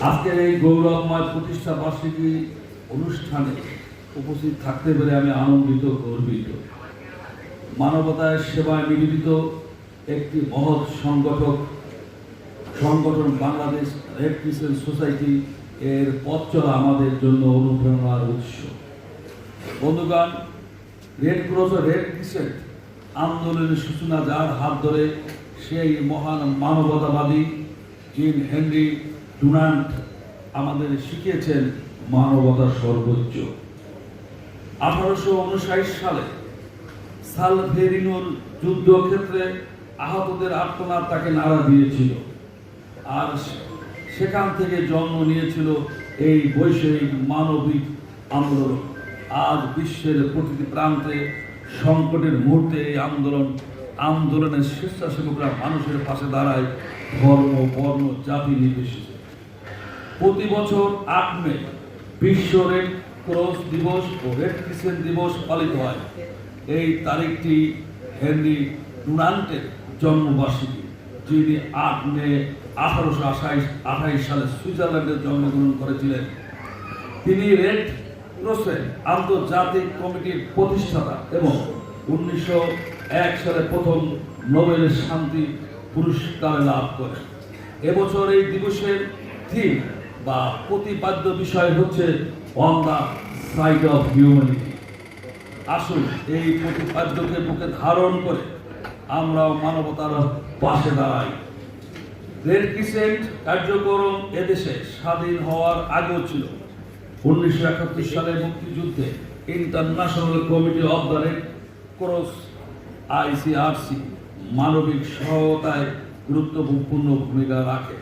আজকের এই গৌরবময় প্রতিষ্ঠা বার্ষিকী অনুষ্ঠানে উপস্থিত থাকতে পেরে আমি আনন্দিত, গর্বিত। মানবতার সেবায় নিবেদিত একটি মহৎ সংগঠন বাংলাদেশ রেড ক্রিসেন্ট সোসাইটি এর পথ চলা আমাদের জন্য অনুপ্রেরণার উৎস। বন্ধুগণ, রেড ক্রস ও রেড ক্রিসেন্ট আন্দোলনের সূচনা যার হাত ধরে সেই মহান মানবতাবাদী জিন হেনরি ডুনান্ট আমাদের শিখিয়েছেন মানবতার সর্বোচ্চ। 1859 সালে সালভেরিনোর যুদ্ধক্ষেত্রে আহতদের আর্তনাদ তাকে নাড়া দিয়েছিল, আর সেখান থেকে জন্ম নিয়েছিল এই বৈষয়িক মানবিক আন্দোলন। আজ বিশ্বের প্রতিটি প্রান্তে সংকটের মুহূর্তে এই আন্দোলনের স্বেচ্ছাসেবকরা মানুষের পাশে দাঁড়ায়, ধর্ম, বর্ণ, জাতি নির্বিশেষে। প্রতি বছর 8 মে বিশ্ব রেড ক্রস দিবস ও রেড ক্রিসেন্ট দিবস পালিত হয়। এই তারিখটি হেনরি ডুনান্টের জন্মবার্ষিকী, যিনি 8 মে 1828 সালে সুইজারল্যান্ডে জন্মগ্রহণ করেছিলেন। তিনি রেড ক্রসের আন্তর্জাতিক কমিটির প্রতিষ্ঠাতা এবং 1901 সালে প্রথম নোবেল শান্তি পুরস্কার লাভ করেন। এবছর এই দিবসের থিম বা প্রতিপাদ্য বিষয় হচ্ছে on the side of humanity. আসুন এই প্রতিপাদ্যকে বুকে ধারণ করে আমরাও মানবতার পাশে দাঁড়াই। রেড ক্রিসেন্ট কার্যক্রম এদেশে স্বাধীন হওয়ার আগেও ছিল। 1971 সালে মুক্তিযুদ্ধে international committee of the red cross ICRC মানবিক সহায়তায় গুরুত্বপূর্ণ ভূমিকা রাখে।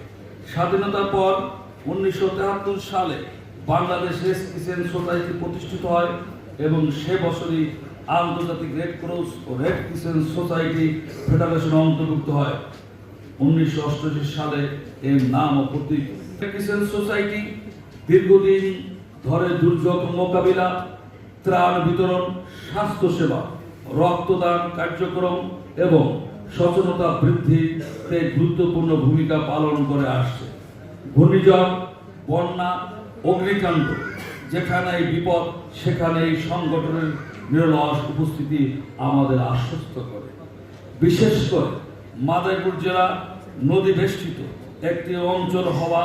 স্বাধীনতার পর 1973 সালে বাংলাদেশ রেড ক্রিসেন্ট সোসাইটি প্রতিষ্ঠিত হয় এবং সে বছরই আন্তর্জাতিক রেড ক্রস ও রেড ক্রিসেন্ট সোসাইটি ফেডারেশনে অন্তর্ভুক্ত হয়। 1988 সালে এর নাম ও প্রতীক। রেড ক্রিসেন্ট সোসাইটি দীর্ঘদিন ধরে দুর্যোগ মোকাবিলা, ত্রাণ বিতরণ, স্বাস্থ্যসেবা, রক্তদান কার্যক্রম এবং সচেতনতা বৃদ্ধিতে গুরুত্বপূর্ণ ভূমিকা পালন করে আসছে। ঘূর্ণিঝড়, বন্যা, অগ্নিকাণ্ড, যেখানেই বিপদ সেখানেই সংগঠনের নিরলস উপস্থিতি আমাদের আশ্বস্ত করে। বিশেষ করে মাদারীপুর জেলা নদী বেষ্টিত একটি অঞ্চল হওয়া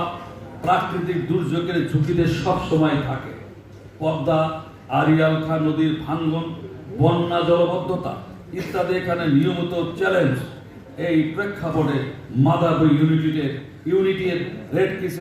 প্রাকৃতিক দুর্যোগের ঝুঁকিতে সবসময় থাকে। পদ্মা, আড়িয়াল খাঁ নদীর ভাঙ্গন, বন্যা, জলবদ্ধতা ইত্যাদি এখানে নিয়মিত চ্যালেঞ্জ। এই প্রেক্ষাপটে মাদারীপুর ইউনিটির রেড ক্রিসেন্ট